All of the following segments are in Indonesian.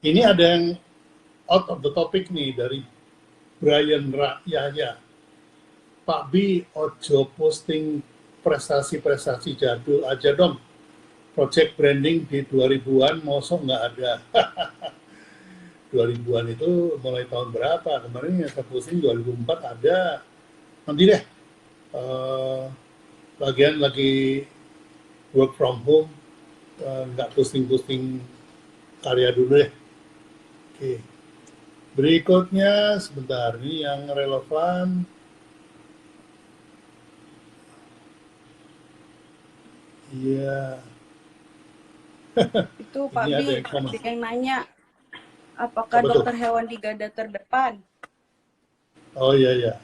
Ini ada yang out of the topic nih dari Brian Yahya. Pak B, ojo posting prestasi-prestasi jadul aja dong. Project branding di 2000-an mosok nggak ada. 2000-an itu mulai tahun berapa? Kemarin yang saya posting 2004 ada. Nanti deh, bagian lagi work from home, nggak posting-posting karya dulu deh. Oke. Berikutnya, sebentar, ini yang relevan. Iya. Itu Pak Ini ada B, yang nanya, apakah apa dokter tuh? hewan di garda terdepan? Oh iya.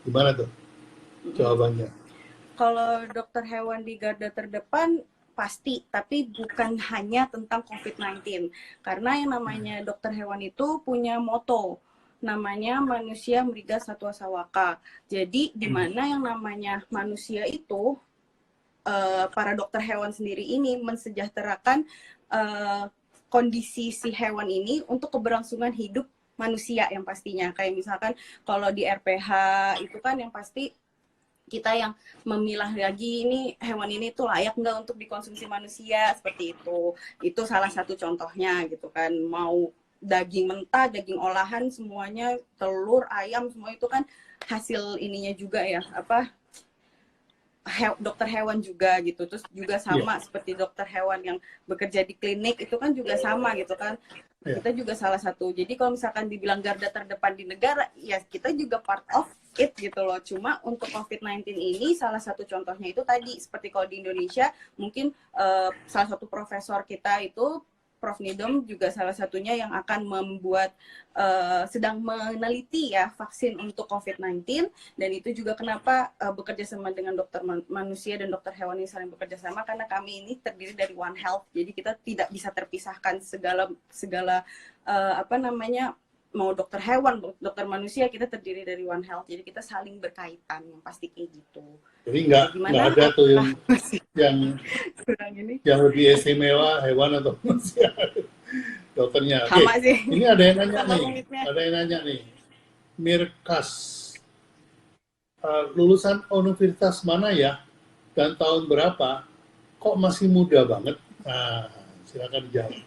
Gimana tuh jawabannya? Kalau dokter hewan di garda terdepan pasti, tapi bukan hanya tentang COVID-19. Karena yang namanya dokter hewan itu punya moto, namanya manusia meriga satwa sawaka. Jadi di mana yang namanya manusia itu, para dokter hewan sendiri ini mensejahterakan kondisi si hewan ini untuk keberlangsungan hidup manusia yang pastinya. Kayak misalkan kalau di RPH itu kan yang pasti kita yang memilah lagi ini hewan ini tuh layak nggak untuk dikonsumsi manusia, seperti itu salah satu contohnya gitu kan. Mau daging mentah, daging olahan, semuanya, telur, ayam, semua itu kan hasil ininya juga ya, apa, dokter hewan juga gitu. Terus juga sama seperti dokter hewan yang bekerja di klinik itu kan juga sama gitu kan. Kita juga salah satu. Jadi kalau misalkan dibilang garda terdepan di negara, ya kita juga part of it gitu loh. Cuma untuk COVID-19 ini salah satu contohnya itu tadi, seperti kalau di Indonesia mungkin salah satu profesor kita itu Prof. Nidom juga salah satunya yang akan membuat sedang meneliti ya vaksin untuk COVID-19, dan itu juga kenapa bekerja sama dengan dokter manusia dan dokter hewan ini saling bekerja sama, karena kami ini terdiri dari One Health, jadi kita tidak bisa terpisahkan segala apa namanya, mau dokter hewan, dokter manusia, kita terdiri dari One Health, jadi kita saling berkaitan, yang pasti kayak gitu. Jadi nggak ada tuh yang lebih istimewa hewan atau manusia dokternya. Oke. Ini ada yang nanya nih. Mirkas, lulusan universitas mana ya dan tahun berapa? Kok masih muda banget? Nah, silakan dijawab.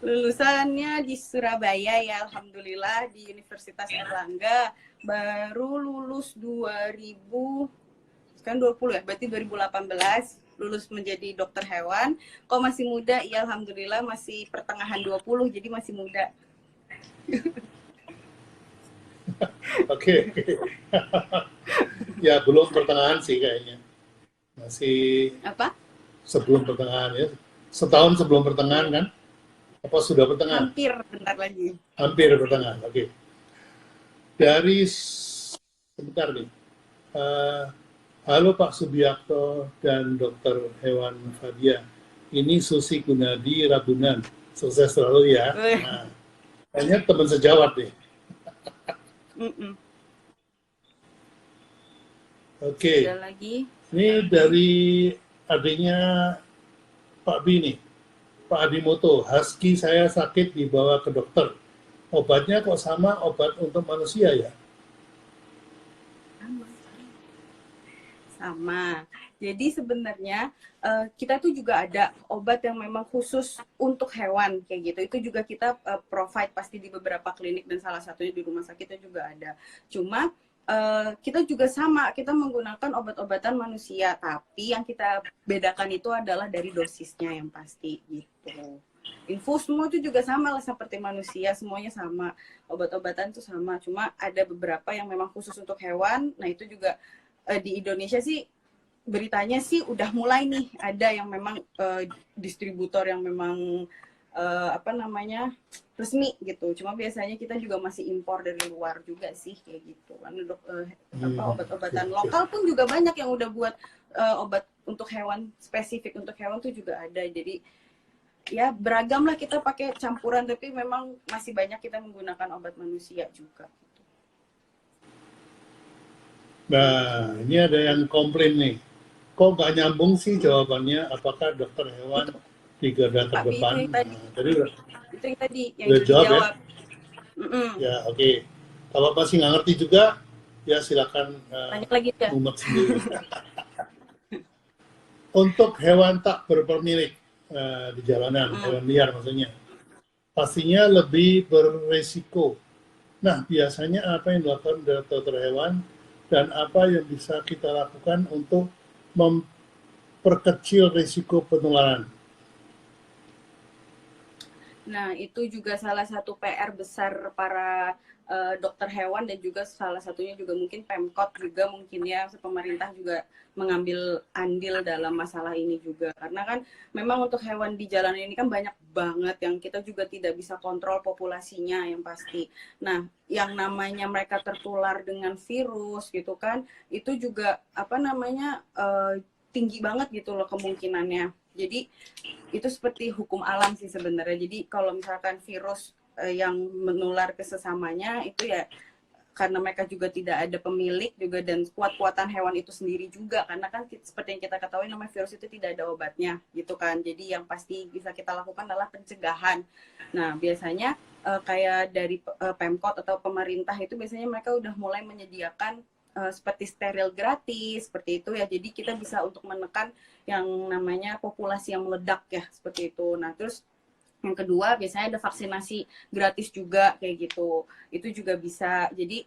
Lulusannya di Surabaya ya, alhamdulillah, di Universitas Erlangga. Baru lulus 2020 ya, berarti 2018 lulus menjadi dokter hewan. Kok masih muda? Ya alhamdulillah masih pertengahan 20, jadi masih muda. Oke. Ya belum pertengahan sih kayaknya. Masih apa? Sebelum pertengahan ya. Setahun sebelum pertengahan kan? Apa sudah pertengahan? Hampir, bentar lagi. Hampir pertengahan, oke. Dari, sebentar nih. Halo Pak Subiakto dan Dr. Hewan Fadia. Ini Susi Gunadi Ragunan. Sukses selalu ya. Nah, kayaknya teman sejawat nih. Oke. Ada lagi. Ini dari adiknya Pak B nih. Pak Adimoto, husky saya sakit dibawa ke dokter. Obatnya kok sama obat untuk manusia ya? Sama. Jadi sebenarnya kita tuh juga ada obat yang memang khusus untuk hewan kayak gitu. Itu juga kita provide pasti di beberapa klinik, dan salah satunya di rumah sakit juga ada. Cuma kita juga sama, kita menggunakan obat-obatan manusia, tapi yang kita bedakan itu adalah dari dosisnya yang pasti gitu. Infus semua itu juga sama lah seperti manusia, semuanya sama, obat-obatan itu sama, cuma ada beberapa yang memang khusus untuk hewan. Nah itu juga di Indonesia sih beritanya sih udah mulai nih ada yang memang distributor yang memang apa namanya resmi gitu. Cuma biasanya kita juga masih impor dari luar juga sih kayak gitu. Karena obat-obatan lokal pun juga banyak yang udah buat obat untuk hewan, spesifik untuk hewan tuh juga ada. Jadi ya beragam lah, kita pakai campuran, tapi memang masih banyak kita menggunakan obat manusia juga. Nah, ini ada yang komplain nih. Kok nggak nyambung sih jawabannya? Apakah dokter hewan di garda Pak B itu terdepan. yang tadi, Nah, jadi itu yang tadi yang udah itu jawab ya? dijawab. Mm-mm. Ya, oke. Kalau masih nggak ngerti juga, ya silakan Tanya lagi ya. ngumek sendiri. Untuk hewan tak berpemilik di jalanan, Mm-mm. hewan liar maksudnya, pastinya lebih beresiko. Nah, biasanya apa yang dilakukan dokter hewan dan apa yang bisa kita lakukan untuk memperkecil risiko penularan? Nah, itu juga salah satu PR besar para dokter hewan dan juga salah satunya juga mungkin Pemkot juga mungkin ya pemerintah juga mengambil andil dalam masalah ini juga karena kan memang untuk hewan di jalan ini kan banyak banget yang kita juga tidak bisa kontrol populasinya yang pasti. Nah, yang namanya mereka tertular dengan virus gitu kan itu juga apa namanya tinggi banget gitu loh kemungkinannya. Jadi itu seperti hukum alam sih sebenarnya. Jadi kalau misalkan virus yang menular ke sesamanya itu ya karena mereka juga tidak ada pemilik juga dan kuat-kuatan hewan itu sendiri juga karena kan seperti yang kita ketahui namanya virus itu tidak ada obatnya gitu kan. Jadi yang pasti bisa kita lakukan adalah pencegahan. Nah, biasanya kayak dari Pemkot atau pemerintah itu biasanya mereka udah mulai menyediakan seperti steril gratis seperti itu ya. Jadi kita bisa untuk menekan yang namanya populasi yang meledak ya seperti itu. Nah, terus yang kedua biasanya ada vaksinasi gratis juga kayak gitu. Itu juga bisa. Jadi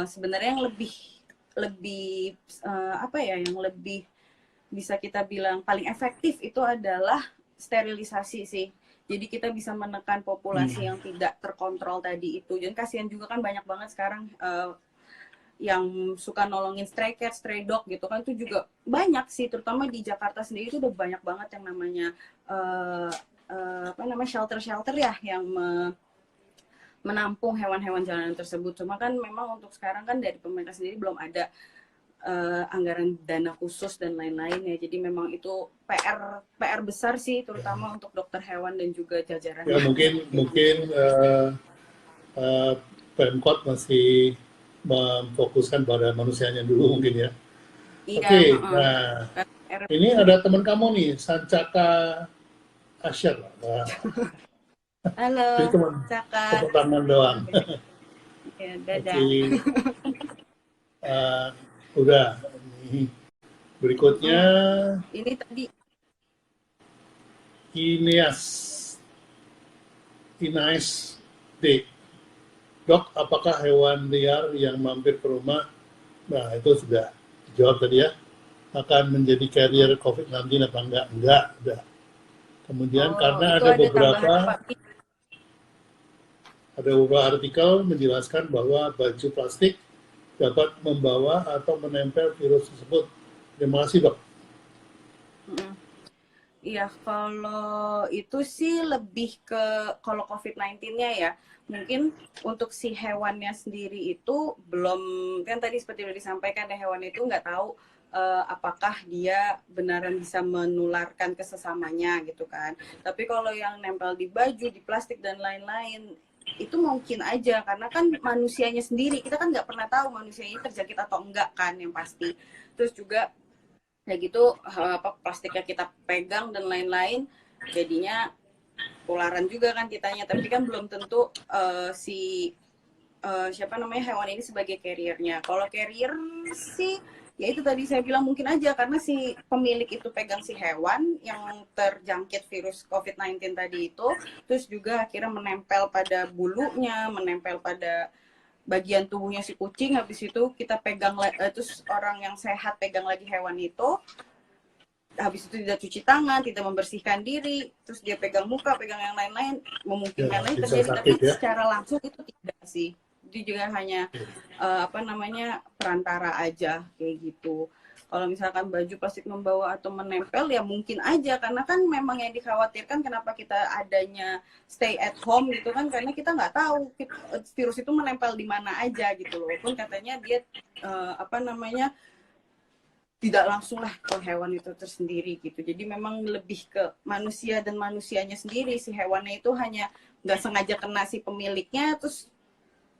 sebenarnya yang lebih lebih apa ya yang lebih bisa kita bilang paling efektif itu adalah sterilisasi sih. Jadi kita bisa menekan populasi yang tidak terkontrol tadi itu. Dan kasihan juga kan banyak banget sekarang yang suka nolongin stray cat, stray dog gitu kan itu juga banyak sih terutama di Jakarta sendiri itu udah banyak banget yang namanya apa namanya shelter ya yang menampung hewan-hewan jalanan tersebut. Cuma kan memang untuk sekarang kan dari pemerintah sendiri belum ada anggaran dana khusus dan lain-lain ya. Jadi memang itu PR besar sih terutama untuk dokter hewan dan juga jajaran. Ya mungkin Pemkot masih memfokuskan pada manusianya dulu mungkin ya. Iya, Oke, nah ini ada teman kamu nih, Sancaka Asyar. Nah, halo, itu cuma Caka. tepuk tangan doang. Ya, dadah. Oke, udah. Ini. Berikutnya Ini tadi Inais D. Dok, apakah hewan liar yang mampir ke rumah, nah itu sudah dijawab tadi ya, akan menjadi carrier COVID-19 apa enggak? Enggak, udah. Kemudian karena ada beberapa artikel menjelaskan bahwa baju plastik dapat membawa atau menempel virus tersebut. Terima kasih, Dok. Iya, kalau itu sih lebih ke kalau COVID-19-nya ya. Mungkin untuk si hewannya sendiri itu belum, kan tadi seperti udah disampaikan ya hewan itu nggak tahu apakah dia benaran bisa menularkan ke sesamanya gitu kan. Tapi kalau yang nempel di baju, di plastik dan lain-lain itu mungkin aja karena kan manusianya sendiri kita kan nggak pernah tahu manusianya terjangkit atau enggak kan yang pasti. Terus juga ya gitu apa plastiknya kita pegang dan lain-lain jadinya tularan juga kan kitanya tapi kan belum tentu si siapa namanya hewan ini sebagai carrier-nya. Kalau carrier sih ya itu tadi saya bilang mungkin aja karena si pemilik itu pegang si hewan yang terjangkit virus COVID-19 tadi itu terus juga akhirnya menempel pada bulunya, menempel pada bagian tubuhnya si kucing, habis itu kita pegang terus orang yang sehat pegang lagi hewan itu, habis itu tidak cuci tangan, tidak membersihkan diri, terus dia pegang muka, pegang yang lain-lain, memungkinkan lagi terjadi, tapi ya? secara langsung itu tidak sih. Itu juga hanya apa namanya perantara aja kayak gitu. Kalau misalkan baju plastik membawa atau menempel ya mungkin aja karena kan memang yang dikhawatirkan kenapa kita adanya stay at home gitu kan karena kita nggak tahu virus itu menempel di mana aja gitu loh. Walaupun katanya dia apa namanya tidak langsung lah ke hewan itu tersendiri gitu. Jadi memang lebih ke manusia dan manusianya sendiri. Si hewannya itu hanya nggak sengaja kena si pemiliknya terus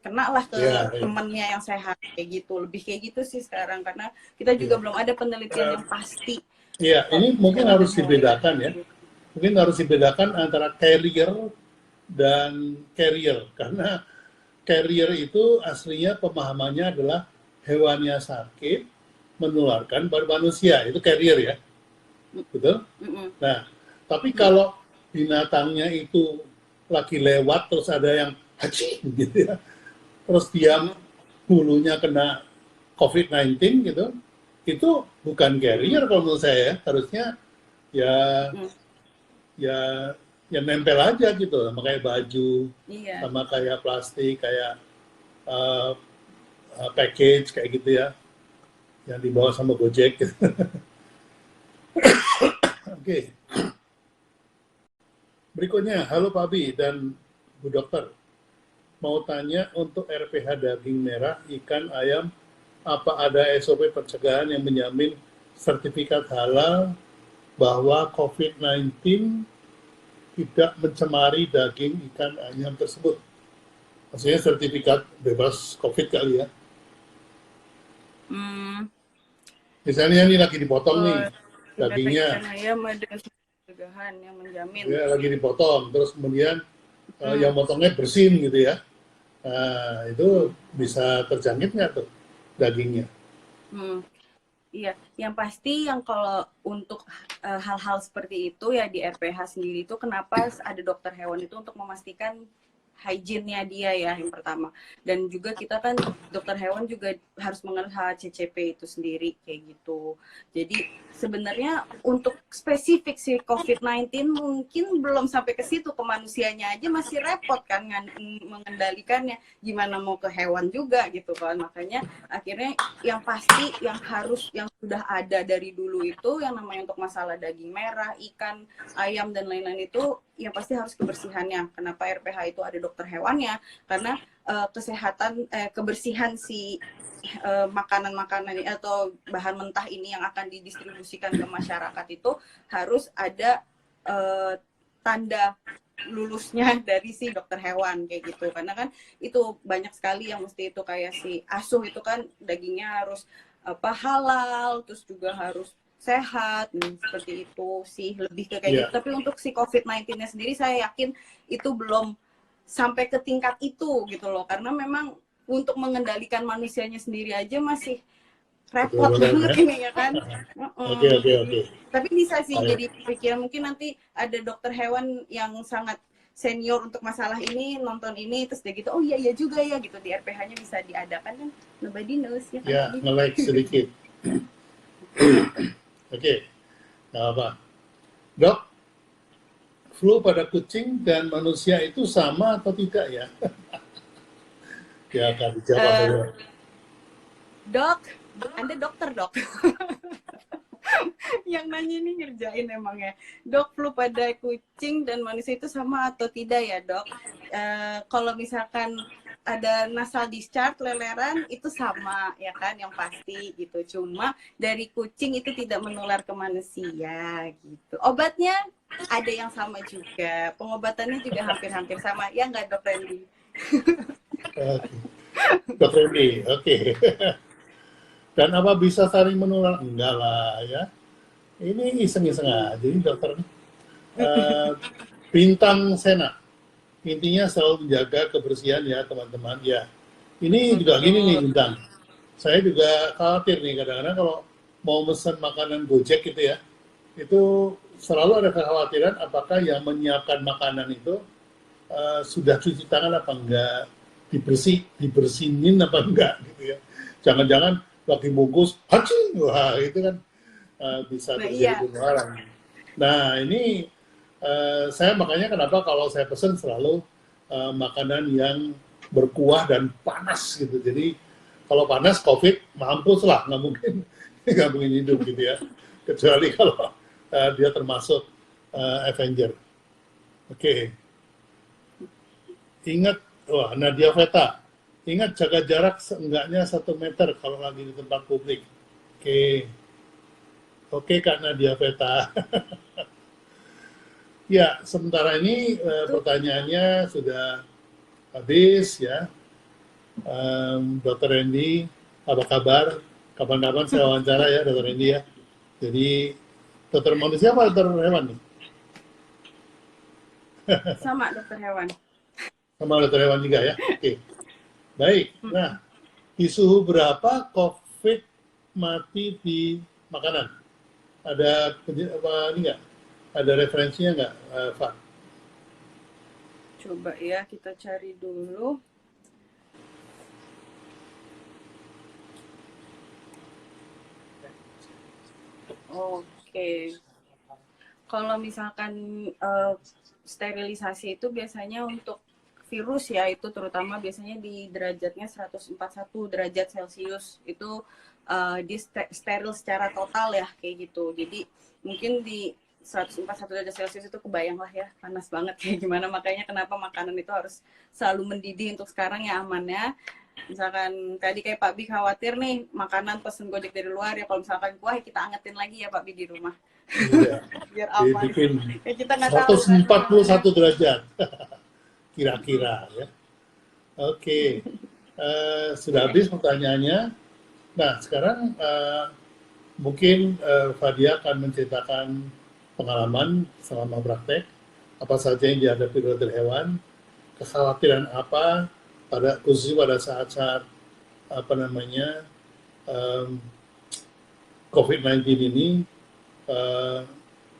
kena lah ke temennya yang sehat kayak gitu, lebih kayak gitu sih sekarang karena kita juga belum ada penelitian yang pasti. Iya, ini mungkin harus dibedakan ya. mungkin harus dibedakan antara carrier dan carrier, karena carrier itu aslinya pemahamannya adalah hewannya sakit menularkan pada manusia, itu carrier ya, betul? Nah, tapi kalau binatangnya itu lagi lewat terus ada yang haji gitu ya, terus dia hulunya kena COVID-19 gitu, itu bukan carrier kalau menurut saya. Harusnya ya ya ya nempel aja gitu, sama kayak baju, Iya. sama kayak plastik, kayak uh, package kayak gitu ya, yang dibawa sama Gojek. Oke, berikutnya, halo Pak Abi dan Bu Dokter. Mau tanya untuk RPH daging merah, ikan, ayam, apa ada SOP pencegahan yang menjamin sertifikat halal bahwa COVID-19 tidak mencemari daging, ikan, ayam tersebut? Maksudnya sertifikat bebas COVID kali ya. Misalnya ini lagi dipotong nih dagingnya. Ayam ada pencegahan yang menjamin. Ya, lagi dipotong, terus kemudian yang potongnya bersin gitu ya. Nah, itu bisa terjangkit nggak tuh dagingnya? Iya, yang pasti yang kalau untuk hal-hal seperti itu ya di RPH sendiri itu kenapa ada dokter hewan itu untuk memastikan hygiene-nya dia ya yang pertama. Dan juga kita kan dokter hewan juga harus mengenal HACCP itu sendiri kayak gitu. Jadi sebenarnya untuk spesifik si COVID-19 mungkin belum sampai ke situ, ke manusianya aja masih repot kan mengendalikannya. Gimana mau ke hewan juga gitu kan. Makanya akhirnya yang pasti yang sudah ada dari dulu itu yang namanya untuk masalah daging merah, ikan, ayam dan lain-lain itu yang pasti harus kebersihannya. Kenapa RPH itu ada dokter hewannya? Karena kebersihan si makanan-makanan atau bahan mentah ini yang akan didistribusikan ke masyarakat itu harus ada tanda lulusnya dari si dokter hewan kayak gitu. Karena kan itu banyak sekali yang mesti itu kayak si asuh itu kan dagingnya harus halal, terus juga harus sehat, seperti itu sih lebih ke kayak gitu. Tapi untuk si COVID-19-nya sendiri saya yakin itu belum sampai ke tingkat itu gitu loh, karena memang untuk mengendalikan manusianya sendiri aja masih repot banget ini ya kan. Oke. Tapi bisa sih jadi pikiran, mungkin nanti ada dokter hewan yang sangat senior untuk masalah ini nonton ini terus dia gitu, oh iya juga ya gitu, di RPH-nya bisa diadakan kan, nobody knows ya kan. Ya, nge-like sedikit. Oke, nggak apa. Dok, flu pada kucing dan manusia itu sama atau tidak ya? Ya, akan dijawab dulu. Dok, Anda dokter dok? Yang nanya ini ngerjain emangnya. Dok, flu pada kucing dan manusia itu sama atau tidak ya dok? Kalau misalkan ada nasal discharge, leleran, itu sama ya kan, yang pasti gitu. Cuma dari kucing itu tidak menular ke manusia gitu. Obatnya ada yang sama juga, pengobatannya juga hampir-hampir sama. Ya nggak dok Randy? Dok Randy, oke. Dan apa bisa saling menular? Enggak lah ya. Ini iseng-iseng aja ini dokter. Bintang Sena. Intinya selalu menjaga kebersihan ya teman-teman ya. Ini juga gini nih Bintang. Saya juga khawatir nih kadang-kadang kalau mau pesan makanan Gojek gitu ya. Itu selalu ada kekhawatiran apakah yang menyiapkan makanan itu sudah cuci tangan apa enggak, dibersinin apa enggak gitu ya. Jangan-jangan lagi bungkus, haci, wah itu kan bisa terjadi penularan. Nah ini saya makanya kenapa kalau saya pesan selalu makanan yang berkuah dan panas gitu. Jadi kalau panas COVID mampus lah, nggak mungkin hidup gitu ya. Kecuali kalau dia termasuk Avenger. Oke. Ingat, wah Nadia Veta, ingat jaga jarak seenggaknya 1 meter kalau lagi di tempat publik. Oke Kak Nadia Veta. Ya, sementara ini pertanyaannya sudah habis ya. Dr. Randy, apa kabar? Kapan-kapan saya wawancara ya Dr. Randy ya. Jadi, dokter manusia apa dokter hewan nih? Sama dokter hewan. Sama dokter hewan juga ya. Oke. Baik. Nah, di suhu berapa COVID mati di makanan? Ada apa ini nggak? Ada referensinya nggak, Pak? Coba ya kita cari dulu. Oke. Kalau misalkan sterilisasi itu biasanya untuk virus ya, itu terutama biasanya di derajatnya 141 derajat Celcius itu di steril secara total ya kayak gitu. Jadi mungkin di 141 derajat Celcius itu kebayang lah ya panas banget kayak gimana, makanya kenapa makanan itu harus selalu mendidih untuk sekarang ya amannya. Misalkan tadi kayak Pak Bi khawatir nih makanan pesen Gojek dari luar ya, kalau misalkan kuah ya kita angetin lagi ya Pak Bi di rumah. Iya. Biar aman. Dibikin Ya kita nggak tahu kan namanya. 141 derajat kira-kira ya. Oke. Sudah habis pertanyaannya. Nah, sekarang mungkin Fadia akan menceritakan pengalaman selama praktek, apa saja yang dihadapi dokter hewan, kekhawatiran apa khususnya pada saat-saat apa namanya COVID-19 ini,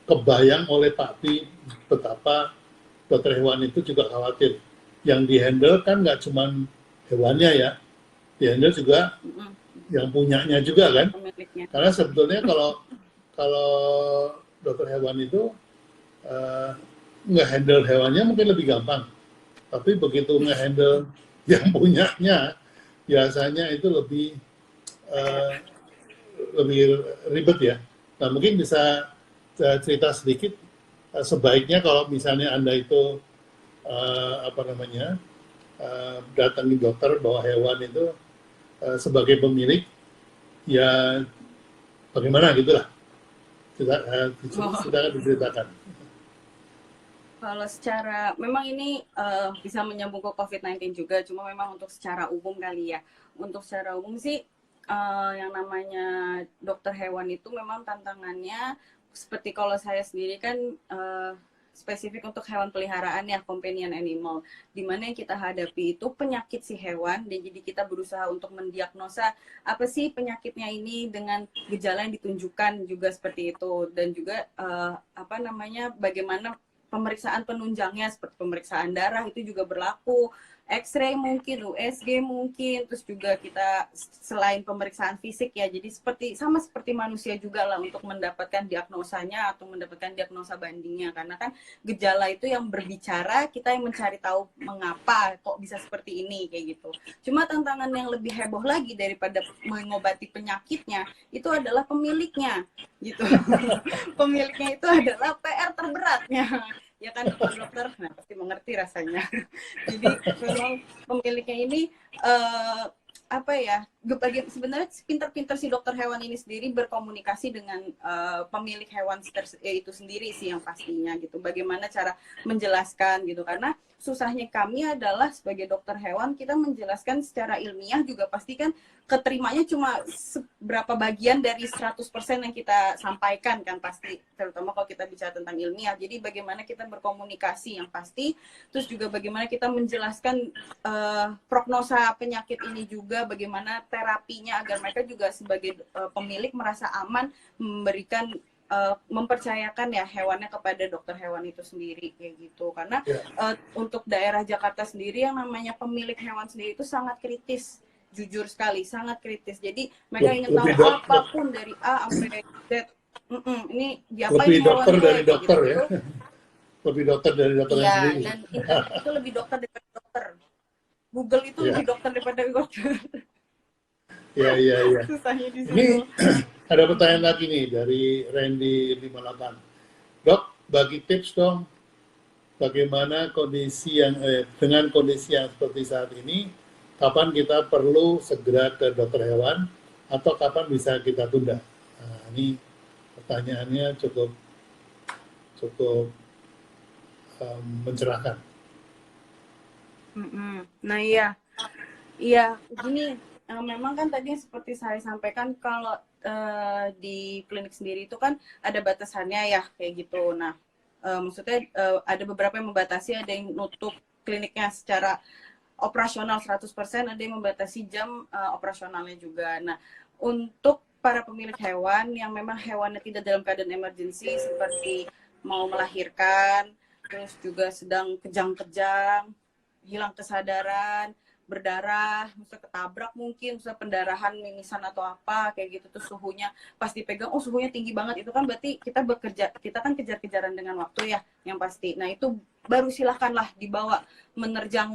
kebayang oleh Pak Pi betapa dokter hewan itu juga khawatir. Yang dihandle kan nggak cuma hewannya ya, dihandle juga yang punyanya juga kan. Pemiliknya. Karena sebetulnya kalau kalau dokter hewan itu nge-handle hewannya mungkin lebih gampang. Tapi begitu nge-handle yang punyanya, biasanya itu lebih ribet ya. Nah mungkin bisa cerita sedikit, sebaiknya kalau misalnya Anda itu apa namanya datangi dokter bawa hewan itu sebagai pemilik, ya bagaimana gitulah. Silakan diceritakan. Kalau secara, memang ini bisa menyambung ke COVID-19 juga, cuma memang untuk secara umum kali ya. Untuk secara umum sih, yang namanya dokter hewan itu memang tantangannya, seperti kalau saya sendiri kan spesifik untuk hewan peliharaan ya, companion animal. Dimana yang kita hadapi itu penyakit si hewan, dan jadi kita berusaha untuk mendiagnosa apa sih penyakitnya ini dengan gejala yang ditunjukkan juga seperti itu. Dan juga apa namanya, bagaimana pemeriksaan penunjangnya seperti pemeriksaan darah itu juga berlaku, X-ray mungkin, USG mungkin, terus juga kita selain pemeriksaan fisik ya, jadi sama seperti manusia juga lah untuk mendapatkan diagnosanya atau mendapatkan diagnosa bandingnya, karena kan gejala itu yang berbicara, kita yang mencari tahu mengapa kok bisa seperti ini kayak gitu. Cuma tantangan yang lebih heboh lagi daripada mengobati penyakitnya itu adalah pemiliknya gitu. Pemiliknya itu adalah PR terberatnya ya kan dokter, nah pasti mengerti rasanya. Jadi memang pemiliknya ini apa ya, sebenarnya pintar-pintar si dokter hewan ini sendiri berkomunikasi dengan pemilik hewan itu sendiri sih yang pastinya gitu. Bagaimana cara menjelaskan gitu, karena susahnya kami adalah sebagai dokter hewan kita menjelaskan secara ilmiah juga pasti kan keterimanya cuma seberapa bagian dari 100% yang kita sampaikan kan pasti, terutama kalau kita bicara tentang ilmiah. Jadi bagaimana kita berkomunikasi yang pasti, terus juga bagaimana kita menjelaskan prognosa penyakit ini juga, bagaimana terapinya agar mereka juga sebagai pemilik merasa aman memberikan mempercayakan ya hewannya kepada dokter hewan itu sendiri kayak gitu. Karena untuk daerah Jakarta sendiri yang namanya pemilik hewan sendiri itu sangat kritis, jujur sekali sangat kritis. Jadi mereka ingin tahu apapun dari A sampai Z. Ini diapain lebih hewan dokter gue, dari dokter gitu. Ya. Lebih dokter dari dokter ya, sendiri. Dan internet itu lebih dokter daripada dokter. Google itu lebih dokter daripada dokter. Iya. Susahnya di situ. Ini ada pertanyaan lagi nih dari Randy 58. Dok, bagi tips dong, bagaimana dengan kondisi yang seperti saat ini, kapan kita perlu segera ke dokter hewan atau kapan bisa kita tunda? Nah, ini pertanyaannya cukup mencerahkan. Nah gini, memang kan tadi seperti saya sampaikan kalau di klinik sendiri itu kan ada batasannya ya kayak gitu. Nah maksudnya ada beberapa yang membatasi, ada yang nutup kliniknya secara operasional 100%, ada yang membatasi jam operasionalnya juga. Nah, untuk para pemilik hewan yang memang hewannya tidak dalam keadaan emergensi seperti mau melahirkan, terus juga sedang kejang-kejang, hilang kesadaran, berdarah, misalnya ketabrak mungkin, misalnya pendarahan, mimisan atau apa kayak gitu, tuh suhunya pas dipegang, oh suhunya tinggi banget, itu kan berarti kita kan kejar-kejaran dengan waktu ya, yang pasti. Nah itu baru silahkanlah dibawa menerjang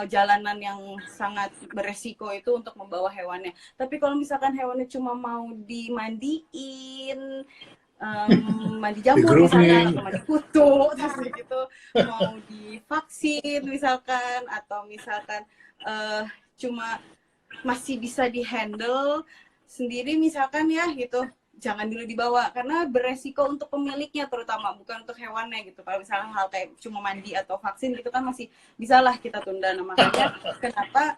jalanan yang sangat beresiko itu untuk membawa hewannya. Tapi kalau misalkan hewannya cuma mau dimandiin, mandi Di jamur misalkan, grooming. atau mandi kutu, terus gitu mau divaksin misalkan, atau misalkan cuma masih bisa dihandle sendiri misalkan ya gitu, jangan dulu dibawa karena beresiko untuk pemiliknya terutama, bukan untuk hewannya gitu. Kalau misalnya hal kayak cuma mandi atau vaksin gitu kan masih bisalah kita tunda. Nah makanya kenapa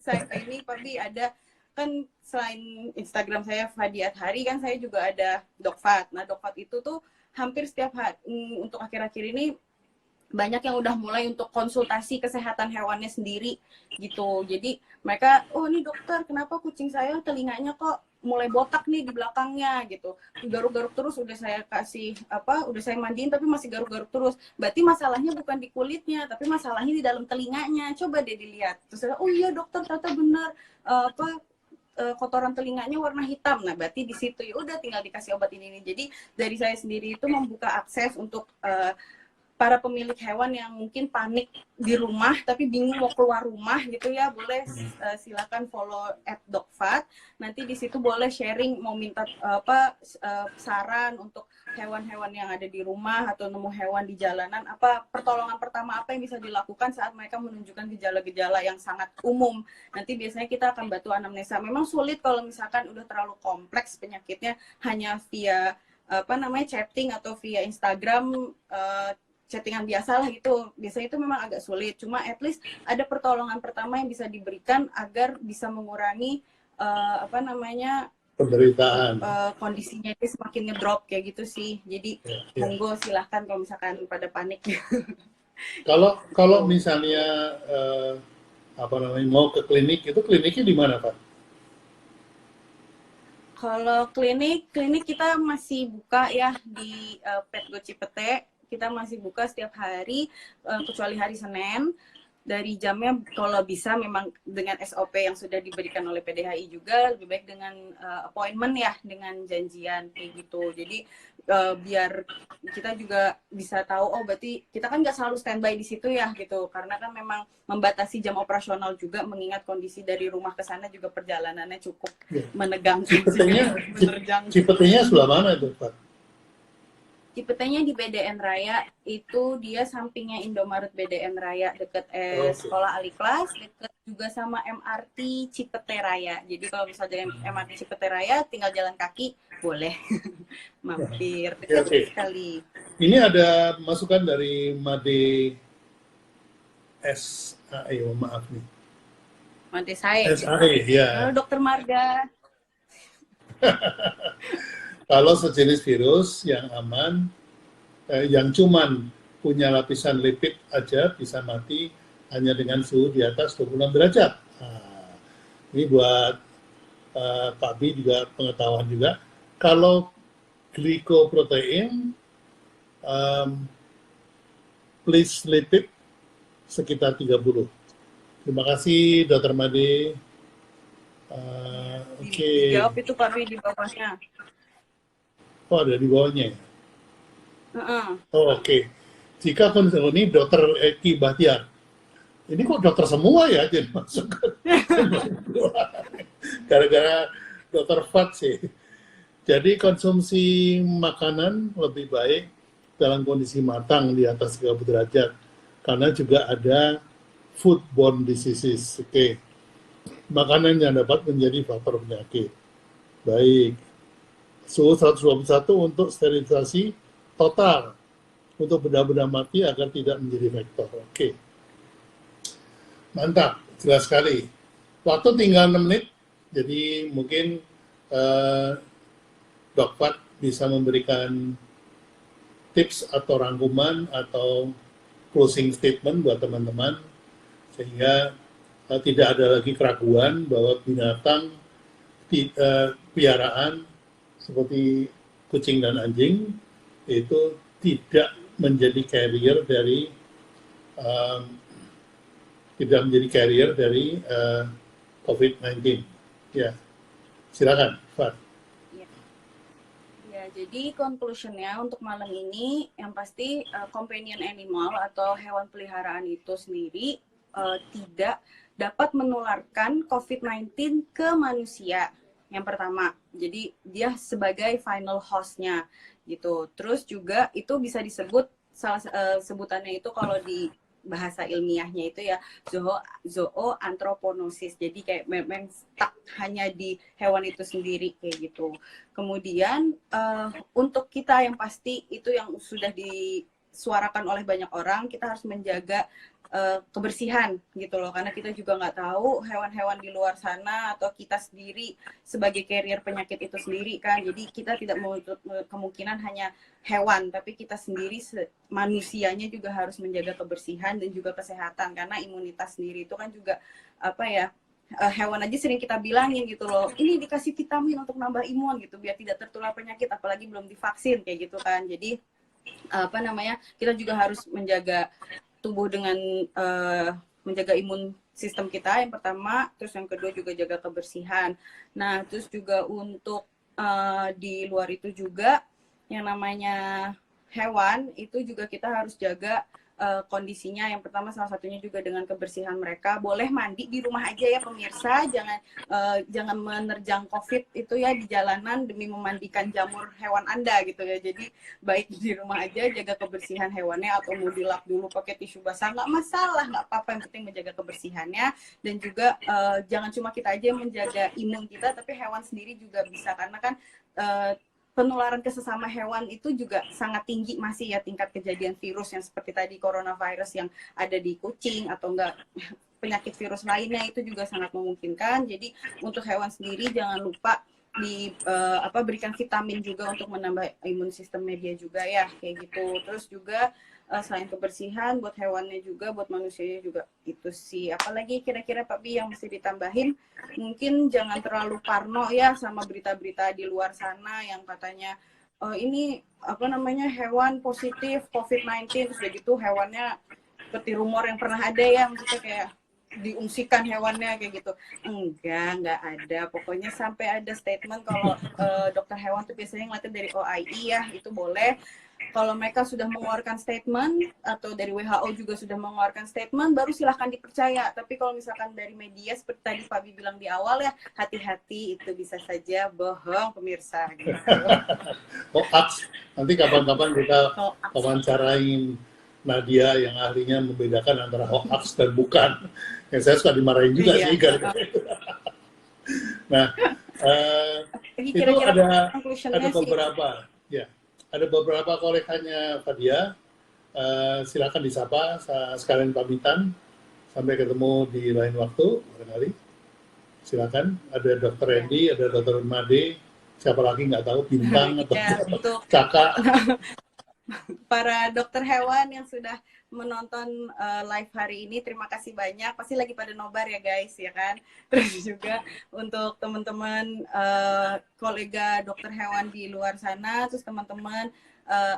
saya ini Pabi ada kan, selain Instagram saya Fadiat Hari kan saya juga ada Dokvat. Nah Dokvat itu tuh hampir setiap hari untuk akhir-akhir ini banyak yang udah mulai untuk konsultasi kesehatan hewannya sendiri gitu. Jadi mereka, oh ini dokter, kenapa kucing saya telinganya kok mulai botak nih di belakangnya gitu, garuk-garuk terus, udah saya kasih udah saya mandiin tapi masih garuk-garuk terus, berarti masalahnya bukan di kulitnya tapi masalahnya di dalam telinganya, coba deh dilihat. Terus saya, oh iya dokter ternyata benar, kotoran telinganya warna hitam. Nah berarti di situ ya udah tinggal dikasih obat ini. Jadi dari saya sendiri itu membuka akses untuk para pemilik hewan yang mungkin panik di rumah tapi bingung mau keluar rumah gitu ya, boleh silakan follow @dokvat. Nanti di situ boleh sharing, mau minta saran untuk hewan-hewan yang ada di rumah atau nemu hewan di jalanan, apa pertolongan pertama apa yang bisa dilakukan saat mereka menunjukkan gejala-gejala yang sangat umum. Nanti biasanya kita akan bantu anamnesa. Memang sulit kalau misalkan udah terlalu kompleks penyakitnya, hanya via chatting atau via Instagram, chattingan biasa lah gitu, biasanya itu memang agak sulit. Cuma at least ada pertolongan pertama yang bisa diberikan agar bisa mengurangi Penderitaan. kondisinya itu semakin ngedrop kayak gitu sih. Jadi monggo silahkan kalau misalkan pada panik. Kalau misalnya mau ke klinik, itu kliniknya di mana Pak? Kalau klinik kita masih buka ya di Petgo Cipete. Kita masih buka setiap hari kecuali hari Senin. Dari jamnya kalau bisa memang dengan SOP yang sudah diberikan oleh PDHI juga, lebih baik dengan appointment ya, dengan janjian kayak gitu. Jadi biar kita juga bisa tahu, oh berarti kita kan nggak selalu standby di situ ya gitu, karena kan memang membatasi jam operasional juga, mengingat kondisi dari rumah ke sana juga perjalanannya cukup menegangkan. Cipetenya sebelah mana itu Pak? Cipetenya di BDN Raya, itu dia sampingnya Indomaret BDN Raya, deket Sekolah Aliklas, deket juga sama MRT Cipete Raya. Jadi kalau misalnya MRT Cipete Raya tinggal jalan kaki, boleh mampir, dekat sekali. Ini ada masukan dari Made SAE, maaf nih. Made SAE. SAE, ya. Dokter Marga. Kalau sejenis virus yang aman, yang cuman punya lapisan lipid aja bisa mati hanya dengan suhu di atas 26 derajat. Nah, ini buat Pak Bi juga pengetahuan juga. Kalau glikoprotein, please lipid sekitar 30. Terima kasih Dr. Made. Oke. Jawab itu Pak Bi di bawahnya. Oh, ada di bawahnya. Oh, oke. Jika ini Dokter Eki Bahtiar. Ini kok dokter semua ya jadi masuk. Gara-gara Dokter Fat sih. Jadi konsumsi makanan lebih baik dalam kondisi matang di atas 30 derajat. Karena juga ada foodborne diseases. Oke. Makanan yang dapat menjadi faktor penyakit. Baik. Suhu 121 untuk sterilisasi total, untuk benda-benda mati agar tidak menjadi vektor. Oke. Mantap, jelas sekali. Waktu tinggal 6 menit, jadi mungkin Dokvat bisa memberikan tips atau rangkuman atau closing statement buat teman-teman sehingga tidak ada lagi keraguan bahwa binatang piaraan seperti kucing dan anjing itu tidak menjadi carrier dari COVID-19. Ya, silakan, Fat. Ya, jadi conclusionnya untuk malam ini yang pasti companion animal atau hewan peliharaan itu sendiri tidak dapat menularkan COVID-19 ke manusia. Yang pertama, jadi dia sebagai final host-nya gitu. Terus juga itu bisa disebut sebutannya itu kalau di bahasa ilmiahnya itu ya zooanthroponosis. Jadi kayak memang stuck hanya di hewan itu sendiri kayak gitu. Kemudian untuk kita yang pasti itu yang sudah disuarakan oleh banyak orang, kita harus menjaga kebersihan gitu loh, karena kita juga nggak tahu hewan-hewan di luar sana atau kita sendiri sebagai carrier penyakit itu sendiri kan. Jadi kita tidak menutup kemungkinan hanya hewan, tapi kita sendiri manusianya juga harus menjaga kebersihan dan juga kesehatan, karena imunitas sendiri itu kan juga apa ya, hewan aja sering kita bilangin gitu loh, ini dikasih vitamin untuk nambah imun gitu biar tidak tertular penyakit, apalagi belum divaksin kayak gitu kan. Jadi apa namanya, kita juga harus menjaga tubuh dengan menjaga imun sistem kita yang pertama, terus yang kedua juga jaga kebersihan. Nah, terus juga untuk di luar itu juga yang namanya hewan itu juga kita harus jaga kondisinya. Yang pertama salah satunya juga dengan kebersihan mereka. Boleh mandi di rumah aja ya pemirsa, jangan menerjang COVID itu ya di jalanan demi memandikan jamur hewan Anda gitu ya. Jadi baik di rumah aja, jaga kebersihan hewannya, atau mau dilap dulu pakai tisu basah nggak masalah, nggak apa-apa, yang penting menjaga kebersihannya. Dan juga jangan cuma kita aja yang menjaga imun kita, tapi hewan sendiri juga bisa, karena kan penularan ke sesama hewan itu juga sangat tinggi masih ya tingkat kejadian virus yang seperti tadi coronavirus yang ada di kucing atau enggak penyakit virus lainnya itu juga sangat memungkinkan. Jadi untuk hewan sendiri jangan lupa berikan vitamin juga untuk menambah imun sistem dia juga ya kayak gitu. Terus juga selain kebersihan buat hewannya juga buat manusianya juga itu sih. Apalagi kira-kira Pak Bi yang mesti ditambahin, mungkin jangan terlalu parno ya sama berita-berita di luar sana yang katanya ini apa namanya hewan positif COVID-19, terus udah gitu hewannya seperti rumor yang pernah ada ya, maksudnya kayak diungsikan hewannya kayak gitu. Enggak ada. Pokoknya sampai ada statement kalau dokter hewan tuh biasanya ngeliatin dari OIE ya, itu boleh. Kalau mereka sudah mengeluarkan statement atau dari WHO juga sudah mengeluarkan statement, baru silahkan dipercaya. Tapi kalau misalkan dari media seperti tadi Pak Bi bilang di awal ya, hati-hati, itu bisa saja bohong pemirsa. Gitu. Hoax. Nanti kapan-kapan kita wawancarain Nadia yang ahlinya membedakan antara hoax dan bukan. Yang saya suka dimarahin juga sih gara-gara itu. Nah, itu ada beberapa ya. Ada beberapa kolekannya Fadia. Silakan disapa, sekalian pamitan. Sampai ketemu di lain waktu, barangkali. Silakan. Ada Dr. Randy, ada Dr. Made, siapa lagi nggak tahu, Bintang atau Kakak. Para dokter hewan yang sudah menonton live hari ini, terima kasih banyak. Pasti lagi pada nobar ya guys, ya kan. Terus juga untuk teman-teman kolega dokter hewan di luar sana, terus teman-teman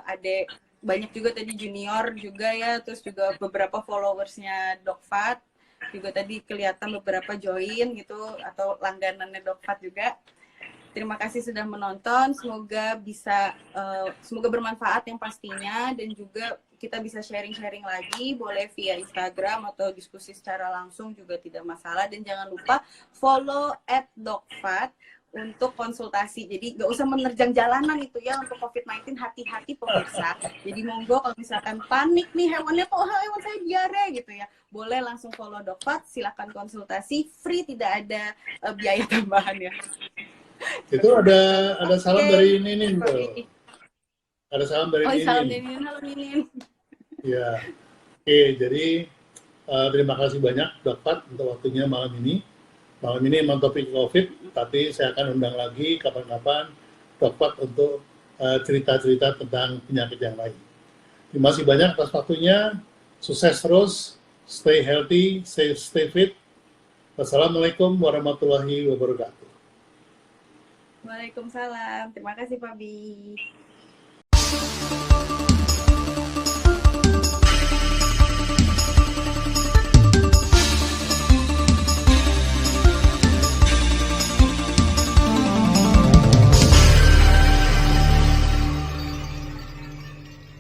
adik banyak juga tadi junior juga ya, terus juga beberapa followersnya Dokfat juga tadi kelihatan beberapa join gitu atau langganannya Dokfat juga. Terima kasih sudah menonton, semoga bermanfaat yang pastinya, dan juga kita bisa sharing-sharing lagi, boleh via Instagram atau diskusi secara langsung juga tidak masalah. Dan jangan lupa follow @dokfat untuk konsultasi. Jadi nggak usah menerjang jalanan itu ya untuk COVID-19, hati-hati pemirsa. Jadi monggo kalau misalkan panik nih hewannya, kok hewan saya diare gitu ya, boleh langsung follow Dokfat, silakan konsultasi, free, tidak ada biaya tambahan ya. Itu ada salam dari Ninin tuh. Ada salam dari Ninin. Salam dari Ninin. Halo Ninin. Ya. Oke, jadi terima kasih banyak Dokfat untuk waktunya malam ini. Malam ini memang topik COVID, tapi saya akan undang lagi kapan-kapan Dokfat untuk cerita-cerita tentang penyakit yang lain. Terima kasih banyak atas waktunya. Sukses terus. Stay healthy, stay fit. Wassalamualaikum warahmatullahi wabarakatuh. Waalaikumsalam. Terima kasih Pak Bi.